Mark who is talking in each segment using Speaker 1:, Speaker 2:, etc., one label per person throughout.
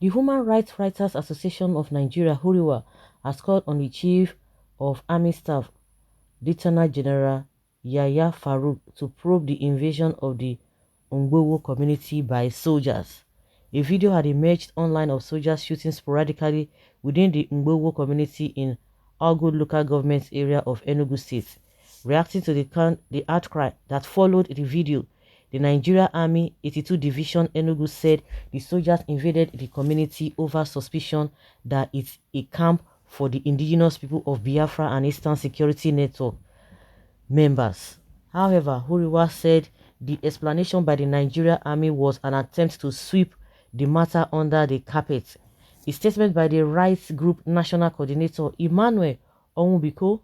Speaker 1: The Human Rights Writers Association of Nigeria, Huriwa, has called on the Chief of Army Staff, Lieutenant General Yahya Farouk, to probe the invasion of the UNGBOWO community by soldiers. A video had emerged online of soldiers shooting sporadically within the UNGBOWO community in Algo local government area of Enugu State. Reacting to the outcry that followed the video, the Nigeria Army 82 Division Enugu said the soldiers invaded the community over suspicion that it's a camp for the indigenous people of Biafra and Eastern Security Network members. However, Huriwa said the explanation by the Nigeria Army was an attempt to sweep the matter under the carpet. A statement by the rights group national coordinator Emmanuel Onwubiko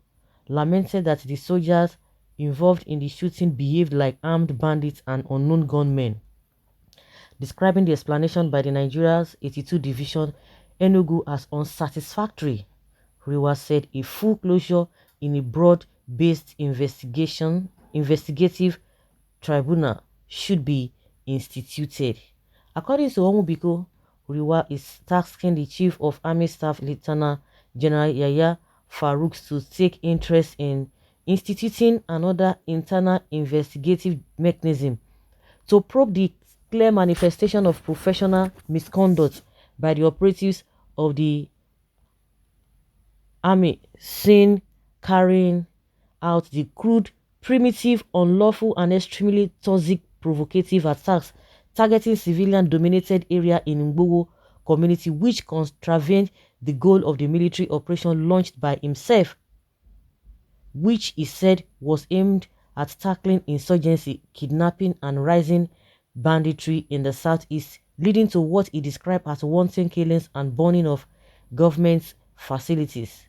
Speaker 1: lamented that the soldiers involved in the shooting behaved like armed bandits and unknown gunmen. Describing the explanation by the Nigeria's 82 Division Enugu as unsatisfactory, Huriwa said a full closure in a broad-based investigative tribunal should be instituted. According to Onwubiko, Huriwa is tasking the Chief of Army Staff, Lieutenant General Yahya Farouk, to take interest in instituting another internal investigative mechanism to probe the clear manifestation of professional misconduct by the operatives of the army seen carrying out the crude, primitive, unlawful, and extremely toxic provocative attacks targeting civilian-dominated area in UNGBOWO community, which contravened the goal of the military operation launched by himself, which he said was aimed at tackling insurgency, kidnapping, and rising banditry in the southeast, leading to what he described as wanton killings and burning of government facilities.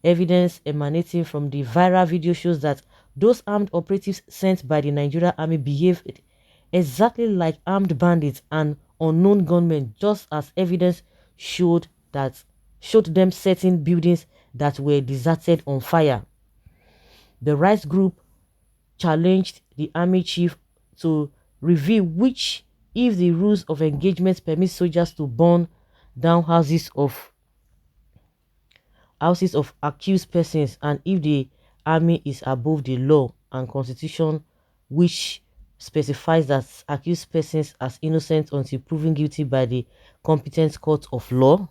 Speaker 1: Evidence emanating from the viral video shows that those armed operatives sent by the Nigeria Army behaved exactly like armed bandits and unknown gunmen, just as evidence showed them setting buildings that were deserted on fire. The rights group challenged the army chief to reveal which, if the rules of engagement permit soldiers to burn down houses of accused persons, and if the army is above the law and constitution, which specifies that accused persons as innocent until proven guilty by the competent court of law.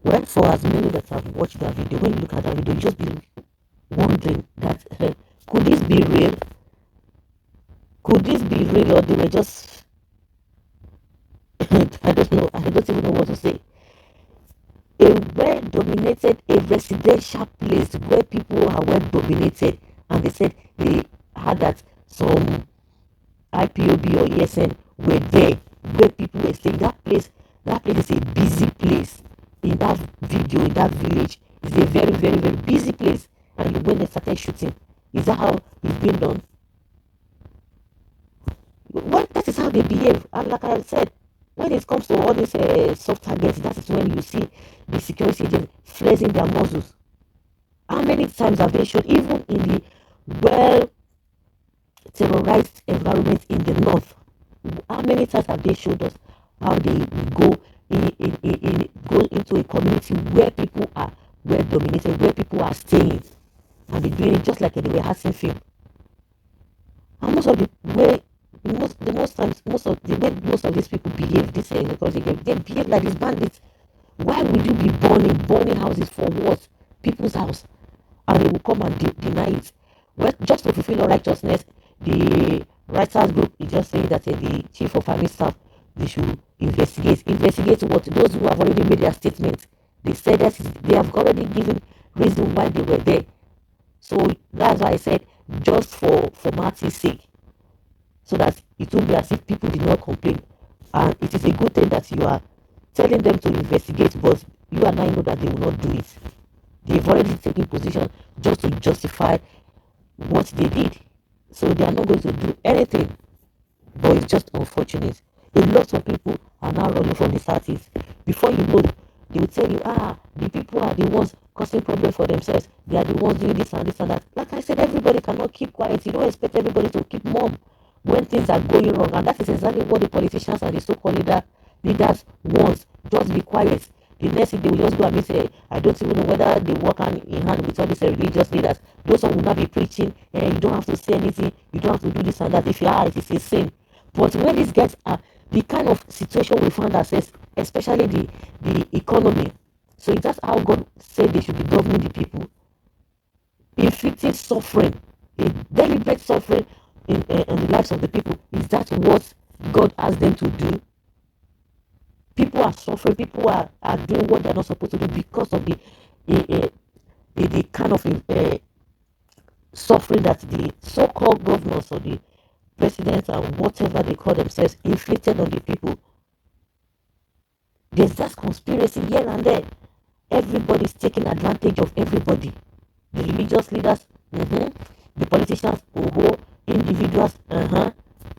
Speaker 1: Well, for as many that have watched that video, when you look at that video, you just be wondering that could this be real? Could this be real, or they were just I don't know, I don't even know what to say. A well-dominated, a residential place where people are well-dominated, and they said they had that some IPOB or ESN were there, where people were staying. That place is a busy place. In that video, in that village, it's a very, very, very busy place. And when they started shooting, is that how it's been done? Well, that is how they behave. And like I said, when it comes to all these soft targets, that is when you see the security agents flexing their muscles. How many times have they showed, even in the well-terrorized environment in the north, how many times have they showed us how they go into a community where people are well dominated, where people are staying, and they're doing it just like they were having film. And most of these people behave, because they behave like these bandits. Why would you be burning houses for what? People's house, and they will come and deny it. Well, just to fulfill all righteousness, the writers group is just saying that the chief of army staff, they should investigate what? Those who have already made their statement. They said that they have already given reason why they were there. So that's why I said, just for formality's sake, so that it won't be as if people did not complain. And it is a good thing that you are telling them to investigate, but you and I know that they will not do it. They've already taken position just to justify what they did. So they are not going to do anything. But it's just unfortunate. A lot of people are now running from the southeast. Before you know, they will tell you, the people are the ones causing problems for themselves. They are the ones doing this and this and that. Like I said, everybody cannot keep quiet. You don't expect everybody to keep mum when things are going wrong. And that is exactly what the politicians and the so-called leaders leaders once, just be quiet. The next thing they will just go and be say, I don't even know whether they work hand in hand with all these religious leaders. Those one will not be preaching, and you don't have to say anything, you don't have to do this and that. If you are, it is a sin. But when these guys are, the kind of situation we find ourselves, especially the economy. So that's how God said they should be governing the people. Inflicting suffering, a deliberate suffering in the lives of the people. Is that what God asked them to do? People are suffering, people are doing what they're not supposed to do because of the kind of suffering that the so-called governors or the presidents or whatever they call themselves inflicted on the people. There's just conspiracy here and there. Everybody's taking advantage of everybody. The religious leaders, the politicians, individuals,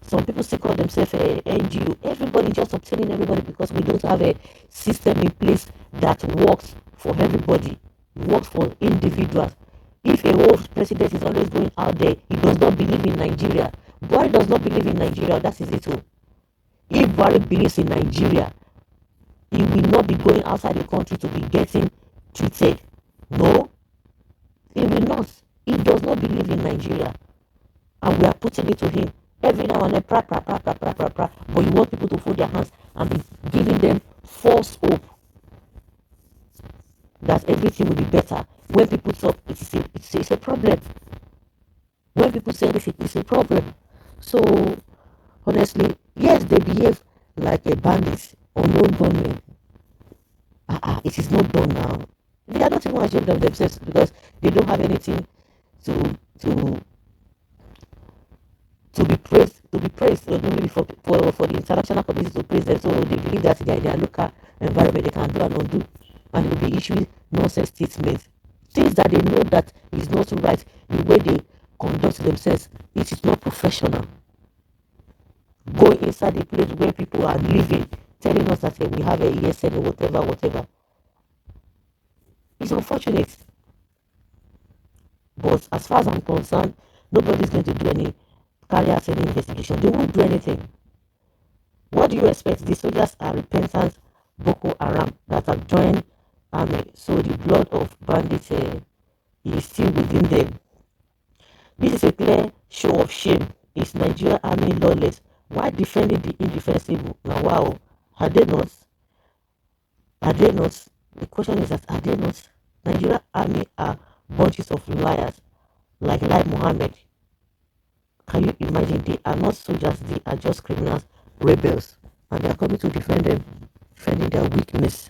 Speaker 1: some people still call themselves a NGO. Everybody just obtaining everybody because we don't have a system in place that works for everybody, works for individuals. If a whole president is always going out there, he does not believe in Nigeria. Buhari does not believe in Nigeria. That is it all. If Buhari believes in Nigeria, he will not be going outside the country to be getting treated. No, he will not. He does not believe in Nigeria. And we are putting it to him. Every now and then, but you want people to fold their hands and be giving them false hope that everything will be better. When people talk, it's a problem. When people say anything, it's a problem. So, honestly, yes, they behave like a bandit or no gunmen. It is not done now. They are not even ashamed of themselves because they don't have anything to be praised maybe for the international community to praise them. So they believe that in their local environment they can do and undo, and they will be issuing nonsense statements, things that they know that is not right. The way they conduct themselves, it is not professional. Go inside the place where people are living, telling us that we have a ESN or whatever. It's unfortunate, but as far as I'm concerned, nobody's going to do carry out any investigation. They won't do anything. What do you expect? The soldiers are repentant Boko Haram that have joined army, so the blood of bandits is still within them. This is a clear show of shame. Is Nigeria army lawless? Why defending the indefensible? Now, wow, are they not? Are they not? The question is that are they not? Nigeria army are bunches of liars like Lai Mohammed. Can you imagine? They are not soldiers, they are just criminals, rebels, and they are coming to defend them, defending their weakness.